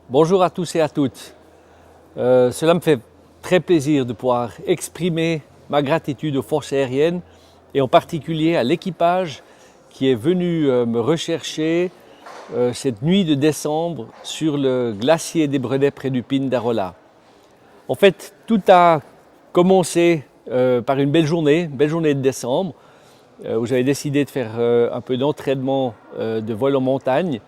Bonjour à tous et à toutes. Cela me fait très plaisir de pouvoir exprimer ma gratitude aux forces aériennes et en particulier à l'équipage qui est venu me rechercher cette nuit de décembre sur le glacier des Brenets près du Pin d'Arolla. En fait, tout a commencé par une belle journée de décembre où j'avais décidé de faire un peu d'entraînement de vol en montagne.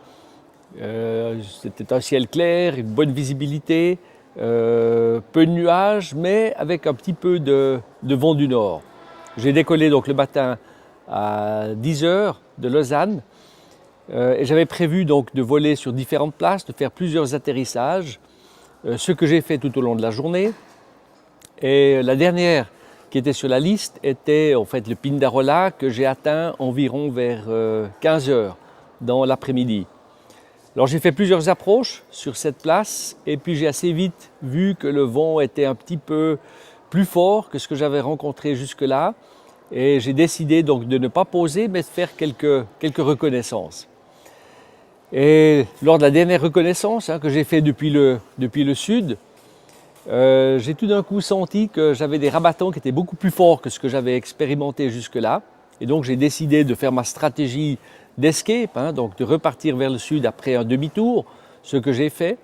C'était un ciel clair, une bonne visibilité, peu de nuages, mais avec un petit peu de vent du nord. J'ai décollé donc le matin à 10 h de Lausanne et j'avais prévu donc de voler sur différentes places, de faire plusieurs atterrissages, ce que j'ai fait tout au long de la journée. Et la dernière qui était sur la liste était en fait le Pin d'Arolla que j'ai atteint environ vers 15 h dans l'après-midi. Alors j'ai fait plusieurs approches sur cette place et puis j'ai assez vite vu que le vent était un petit peu plus fort que ce que j'avais rencontré jusque-là et j'ai décidé donc de ne pas poser mais de faire quelques reconnaissances. Et lors de la dernière reconnaissance que j'ai fait depuis le sud, j'ai tout d'un coup senti que j'avais des rabattants qui étaient beaucoup plus forts que ce que j'avais expérimenté jusque-là. Et donc j'ai décidé de faire ma stratégie d'escape, donc de repartir vers le sud après un demi-tour, ce que j'ai fait.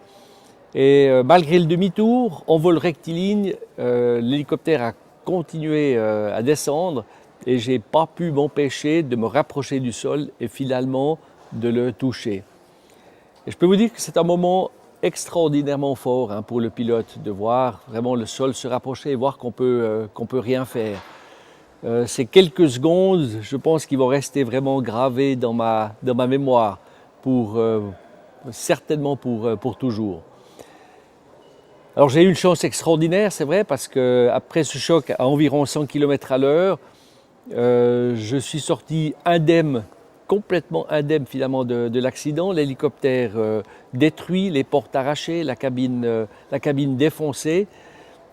Et malgré le demi-tour, en vol rectiligne, l'hélicoptère a continué à descendre et j'ai pas pu m'empêcher de me rapprocher du sol et finalement de le toucher. Et je peux vous dire que c'est un moment extraordinairement fort pour le pilote de voir vraiment le sol se rapprocher et voir qu'on peut rien faire. Ces quelques secondes, je pense qu'ils vont rester vraiment gravés dans ma mémoire, certainement pour toujours. Alors j'ai eu une chance extraordinaire, c'est vrai, parce qu'après ce choc à environ 100 km/h, je suis sorti indemne, complètement indemne finalement de l'accident. L'hélicoptère détruit, les portes arrachées, la cabine défoncée.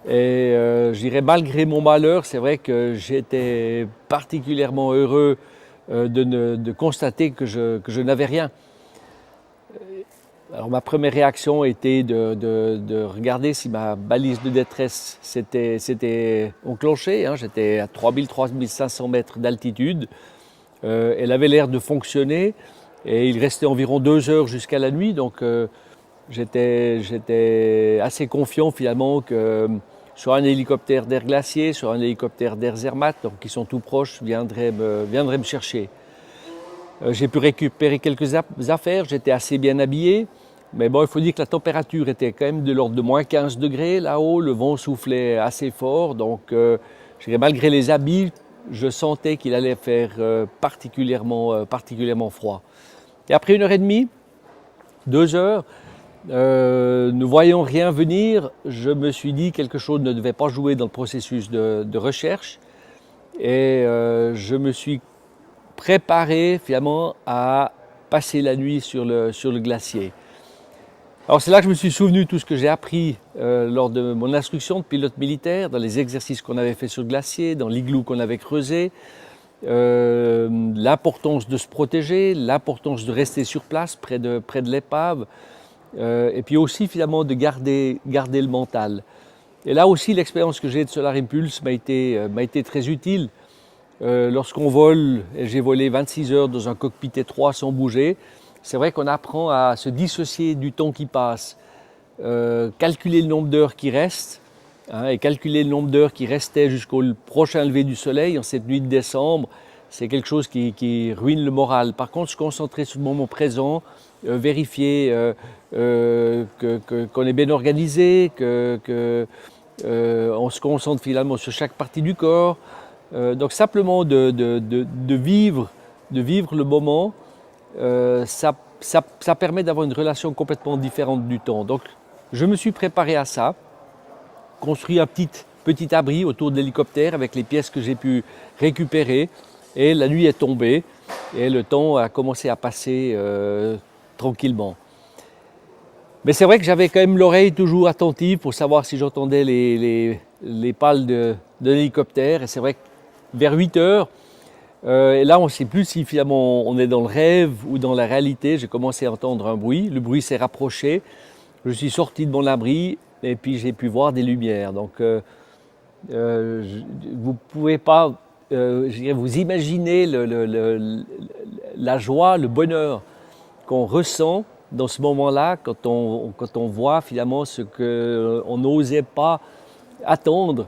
Et je dirais malgré mon malheur, c'est vrai que j'étais particulièrement heureux de constater que je n'avais rien. Alors ma première réaction était de regarder si ma balise de détresse s'était enclenchée. J'étais à 3000-3500 mètres d'altitude. Elle avait l'air de fonctionner et il restait environ 2 heures jusqu'à la nuit. Donc j'étais assez confiant finalement que sur un hélicoptère d'Air Glacier, sur un hélicoptère d'Air Zermatt, donc qui sont tout proches, viendraient me chercher. J'ai pu récupérer quelques affaires, j'étais assez bien habillé, mais bon, il faut dire que la température était quand même de l'ordre de moins 15 degrés là-haut, le vent soufflait assez fort, donc malgré les habits, je sentais qu'il allait faire particulièrement froid. Et après 1h30, 2 heures, ne voyant rien venir, je me suis dit que quelque chose ne devait pas jouer dans le processus de recherche et je me suis préparé finalement à passer la nuit sur le glacier. Alors c'est là que je me suis souvenu de tout ce que j'ai appris lors de mon instruction de pilote militaire, dans les exercices qu'on avait fait sur le glacier, dans l'igloo qu'on avait creusé, l'importance de se protéger, l'importance de rester sur place près de l'épave. Et puis aussi finalement de garder le mental. Et là aussi l'expérience que j'ai de Solar Impulse m'a été très utile. Lorsqu'on vole, et j'ai volé 26 heures dans un cockpit étroit sans bouger, c'est vrai qu'on apprend à se dissocier du temps qui passe, calculer le nombre d'heures qui restent, et calculer le nombre d'heures qui restaient jusqu'au prochain lever du soleil en cette nuit de décembre, c'est quelque chose qui ruine le moral. Par contre, se concentrer sur le moment présent, vérifier qu'on est bien organisé, qu'on se concentre finalement sur chaque partie du corps. Donc simplement de vivre le moment, ça permet d'avoir une relation complètement différente du temps. Donc je me suis préparé à ça, construit un petit abri autour de l'hélicoptère avec les pièces que j'ai pu récupérer. Et la nuit est tombée et le temps a commencé à passer tranquillement. Mais c'est vrai que j'avais quand même l'oreille toujours attentive pour savoir si j'entendais les pales de l'hélicoptère. Et c'est vrai que vers 8 heures, et là on ne sait plus si finalement on est dans le rêve ou dans la réalité, j'ai commencé à entendre un bruit. Le bruit s'est rapproché. je suis sorti de mon abri et puis j'ai pu voir des lumières. Donc vous ne pouvez pas je dirais, vous imaginer la joie, le bonheur qu'on ressent dans ce moment-là quand on voit finalement ce qu'on n'osait pas attendre,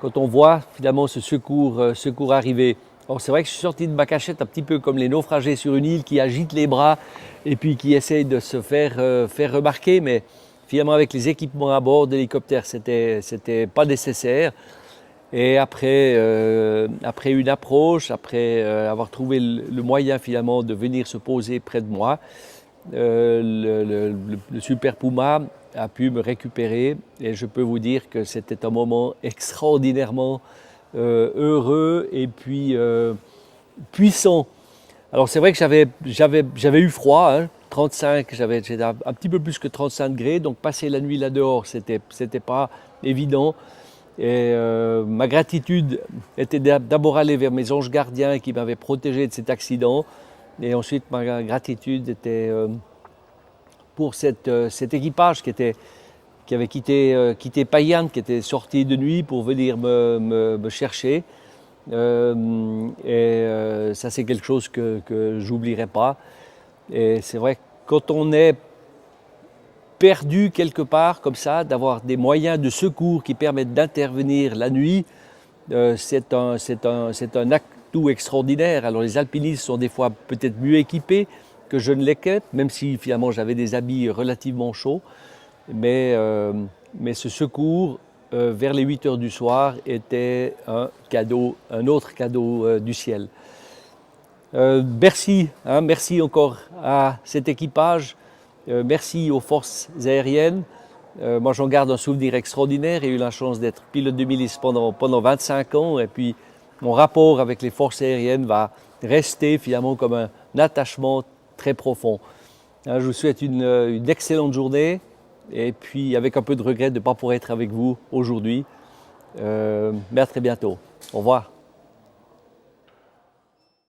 quand on voit finalement ce secours arriver. Alors c'est vrai que je suis sorti de ma cachette un petit peu comme les naufragés sur une île qui agitent les bras et puis qui essayent de se faire remarquer, mais finalement avec les équipements à bord de l'hélicoptère, c'était pas nécessaire. Et après une approche, après avoir trouvé le moyen finalement de venir se poser près de moi, le Super Puma a pu me récupérer et je peux vous dire que c'était un moment extraordinairement heureux et puis puissant. Alors c'est vrai que j'avais eu froid, hein, 35, j'étais un petit peu plus que 35 degrés, donc passer la nuit là dehors, c'était pas évident. Et ma gratitude était d'abord aller vers mes anges gardiens qui m'avaient protégé de cet accident. Et ensuite, ma gratitude était pour cet équipage qui avait quitté Payerne, qui était sorti de nuit pour venir me chercher. Ça, c'est quelque chose que j'oublierai pas. Et c'est vrai que quand on est perdu quelque part comme ça, d'avoir des moyens de secours qui permettent d'intervenir la nuit, c'est un atout extraordinaire. Alors les alpinistes sont des fois peut-être mieux équipés que je ne l'étais, même si finalement j'avais des habits relativement chauds. Mais ce secours vers les 8 heures du soir était un autre cadeau du ciel. Merci encore à cet équipage. Merci aux forces aériennes. Moi, j'en garde un souvenir extraordinaire. J'ai eu la chance d'être pilote de milice pendant 25 ans. Et puis, mon rapport avec les forces aériennes va rester finalement comme un attachement très profond. Je vous souhaite une excellente journée. Et puis, avec un peu de regret de ne pas pouvoir être avec vous aujourd'hui. Mais à très bientôt. Au revoir.